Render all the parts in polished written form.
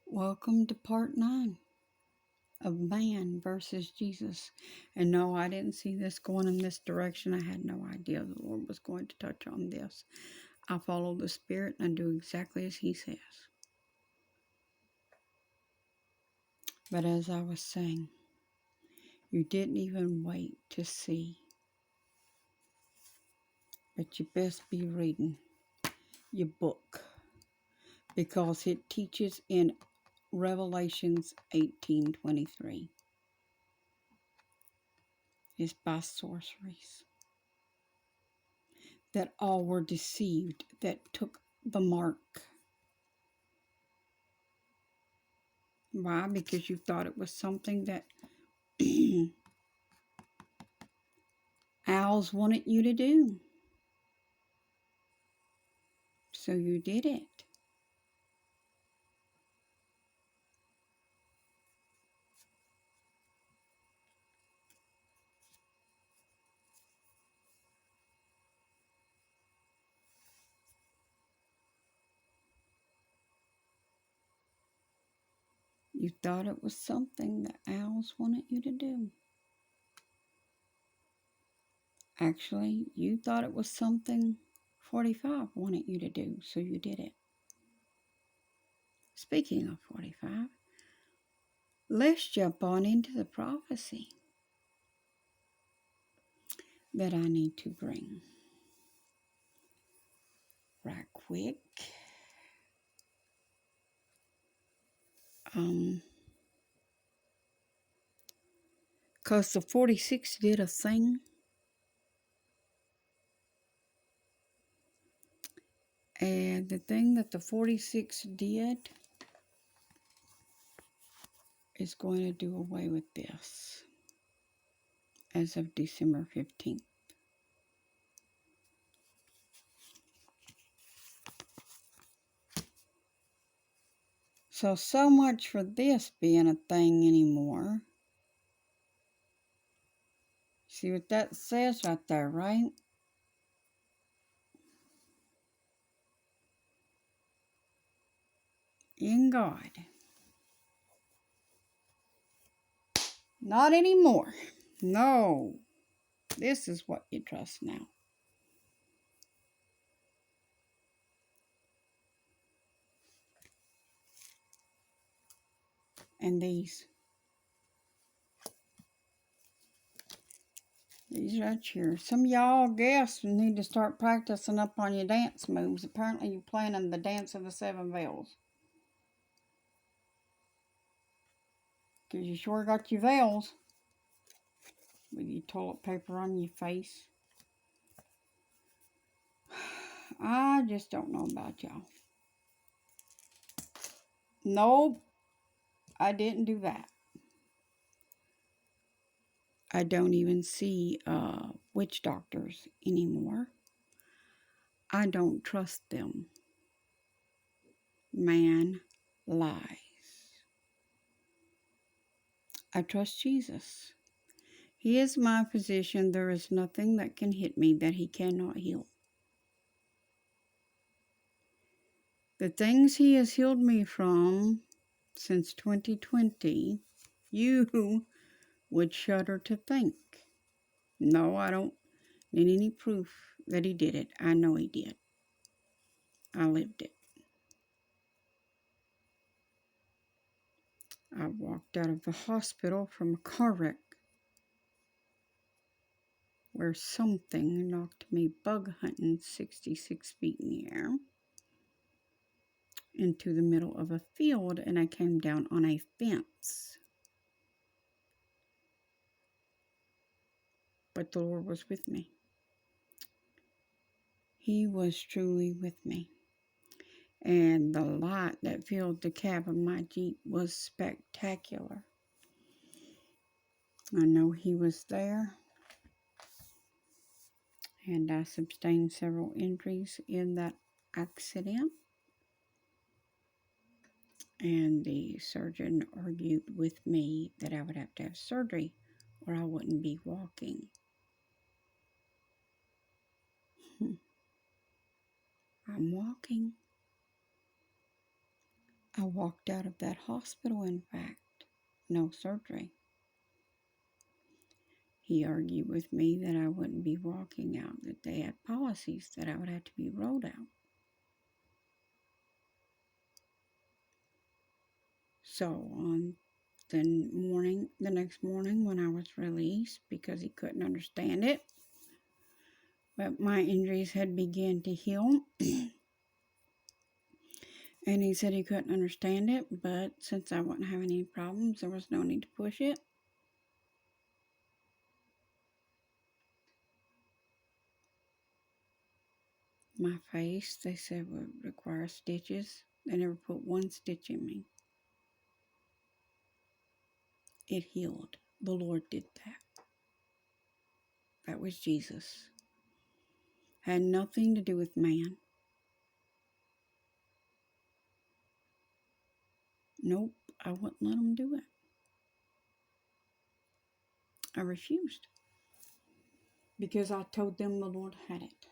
Welcome to part 9 of Man versus Jesus. And no, I didn't see this going in this direction. I had no idea the Lord was going to touch on this. I follow the Spirit and I do exactly as He says. But as I was saying, you didn't even wait to see. But you best be reading your book because it teaches in Revelations 18:23. It's by sorceries. That all were deceived, that took the mark. Why? Because you thought it was something that owls wanted you to do. So you did it. You thought it was something that owls wanted you to do. Actually, you thought it was something 45 wanted you to do, so you did it. Speaking of 45, let's jump on into the prophecy that I need to bring right quick. Because the 46 did a thing. And the thing that the 46 did is going to do away with this as of December 15th. So much for this being a thing anymore. See what that says right there, right? In God. Not anymore. No. This is what you trust now. And these right here. Some of y'all guests need to start practicing up on your dance moves. Apparently you're planning the dance of the 7 veils. Because you sure got your veils with your toilet paper on your face. I just don't know about y'all. Nope, I didn't do that. I don't even see witch doctors anymore. I don't trust them. Man lies. I trust Jesus. He is my physician. There is nothing that can hit me that He cannot heal. The things He has healed me from since 2020, you would shudder to think. No, I don't need any proof that He did it. I know He did. I lived it. I walked out of the hospital from a car wreck where something knocked me bug hunting 66 feet in the air into the middle of a field, and I came down on a fence. But the Lord was with me. He was truly with me. And the light that filled the cab of my Jeep was spectacular. I know He was there. And I sustained several injuries in that accident. And the surgeon argued with me that I would have to have surgery or I wouldn't be walking. I'm walking. I walked out of that hospital, in fact. No surgery. He argued with me that I wouldn't be walking out, that they had policies that I would have to be rolled out. So on the next morning when I was released, because he couldn't understand it, but my injuries had begun to heal. And he said he couldn't understand it, but since I wasn't having any problems, there was no need to push it. My face, they said, would require stitches. They never put one stitch in me. It healed. The Lord did that. That was Jesus. Had nothing to do with man. Nope, I wouldn't let him do it. I refused. Because I told them the Lord had it.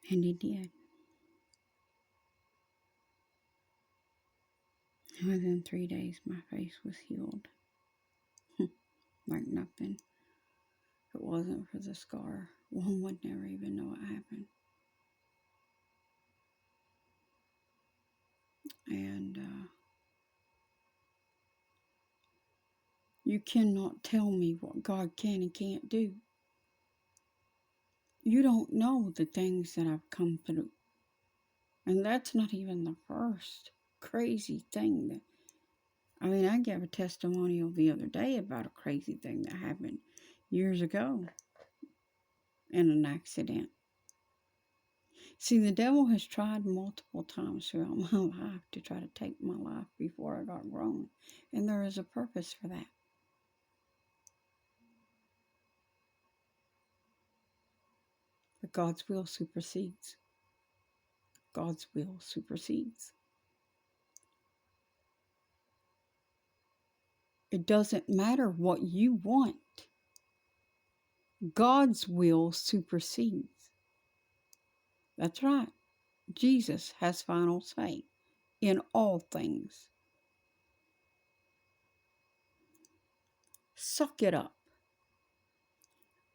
And he did. Within 3 days, my face was healed. Like nothing. If it wasn't for the scar, one would never even know what happened. And you cannot tell me what God can and can't do. You don't know the things that I've come through. And that's not even the first crazy thing that, I gave a testimonial the other day about a crazy thing that happened years ago in an accident. See, the devil has tried multiple times throughout my life to try to take my life before I got grown. And there is a purpose for that. But God's will supersedes. God's will supersedes. It doesn't matter what you want. God's will supersedes. That's right. Jesus has final say in all things. Suck it up.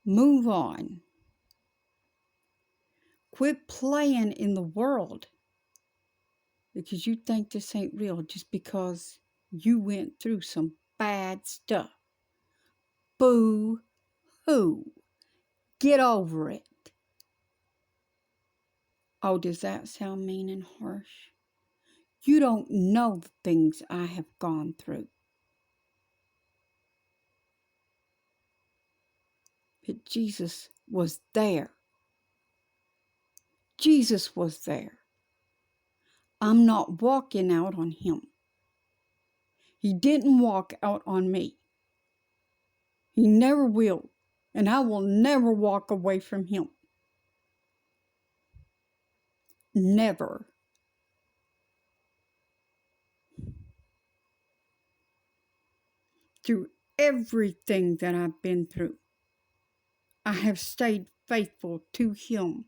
Move on. Quit playing in the world because you think this ain't real just because you went through some bad stuff. Boo-hoo. Get over it. Oh, does that sound mean and harsh? You don't know the things I have gone through. But Jesus was there. Jesus was there. I'm not walking out on him. He didn't walk out on me. He never will. And I will never walk away from him. Never. Through everything that I've been through, I have stayed faithful to him.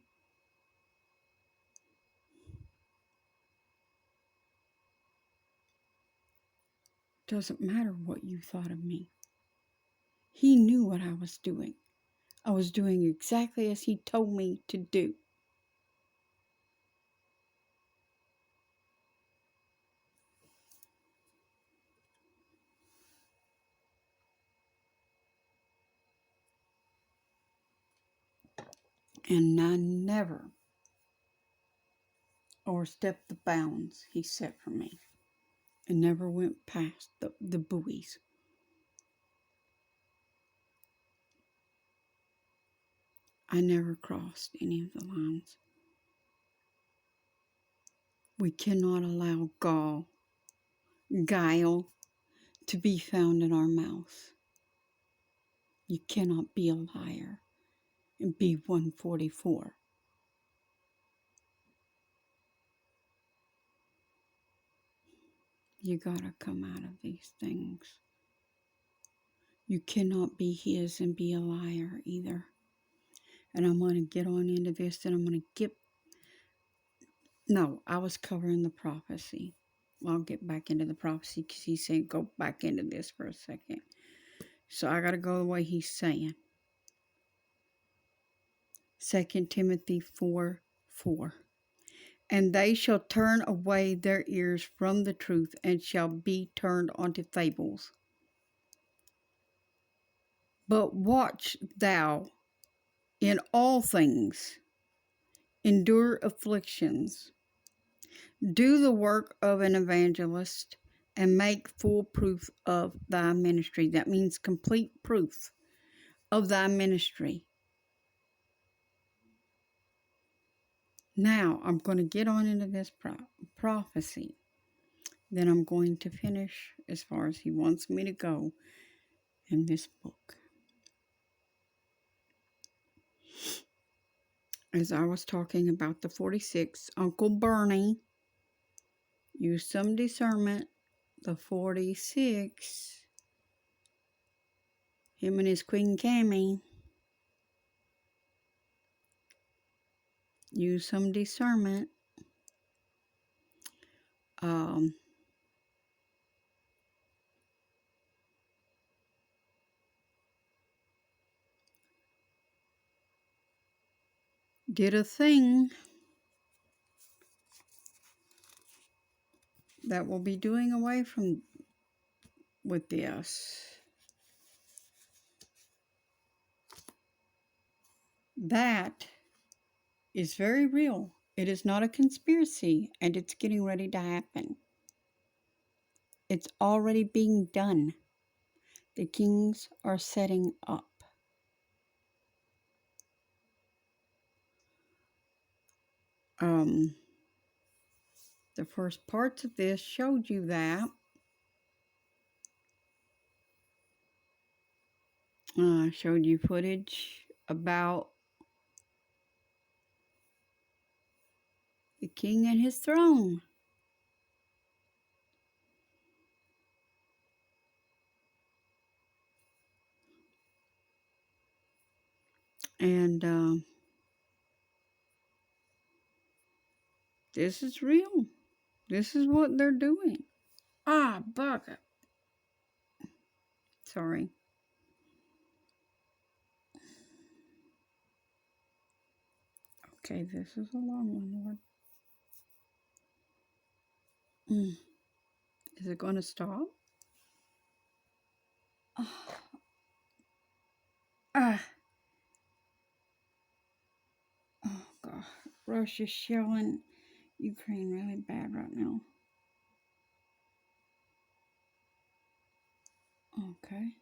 Doesn't matter what you thought of me. He knew what I was doing. I was doing exactly as he told me to do. And I never overstepped the bounds he set for me. And never went past the buoys. I never crossed any of the lines. We cannot allow guile to be found in our mouth. You cannot be a liar and be 144. You gotta come out of these things. You cannot be his and be a liar either. And I'm going to get on into this and I'm going to No, I was covering the prophecy. I'll get back into the prophecy because he said go back into this for a second. So I got to go the way he's saying. 2 Timothy 4:4. And they shall turn away their ears from the truth and shall be turned unto fables. But watch thou in all things, endure afflictions, do the work of an evangelist, and make full proof of thy ministry. That means complete proof of thy ministry. Now, I'm going to get on into this prophecy. Then I'm going to finish as far as he wants me to go in this book. As I was talking about the 46, Uncle Bernie used some discernment. The 46, him and his Queen Cammy used some discernment. Did a thing that will be doing away from with this. That is very real. It is not a conspiracy, and it's getting ready to happen. It's already being done. The kings are setting up. The first parts of this showed you that. Showed you footage about the king and his throne. And this is real. This is what they're doing. Bucket. Sorry. Okay, this is a long one, Lord. Is it going to stop? Oh God. Russia's shelling Ukraine really bad right now. Okay.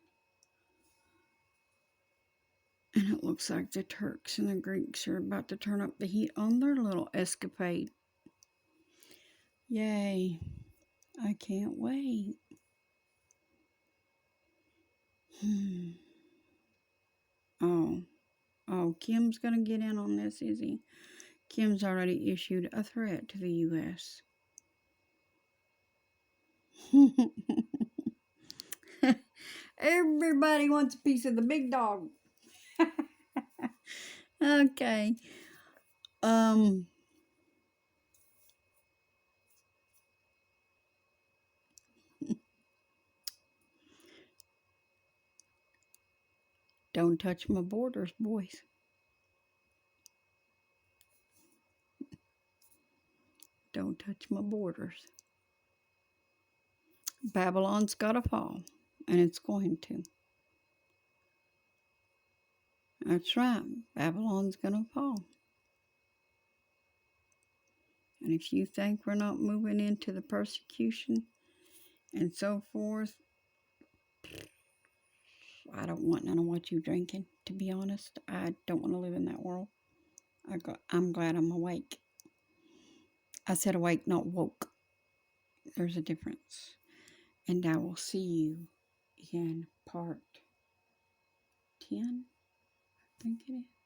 And it looks like the Turks and the Greeks are about to turn up the heat on their little escapade. Yay. I can't wait. Oh, Kim's going to get in on this, is he? Kim's already issued a threat to the U.S. Everybody wants a piece of the big dog. Okay. Don't touch my borders, boys. Don't touch my borders. Babylon's got to fall, and it's going to. That's right. Babylon's going to fall. And if you think we're not moving into the persecution and so forth, I don't want none of what you're drinking, to be honest. I don't want to live in that world. I'm glad I'm awake. I said awake, not woke. There's a difference. And I will see you in part 10, I think it is.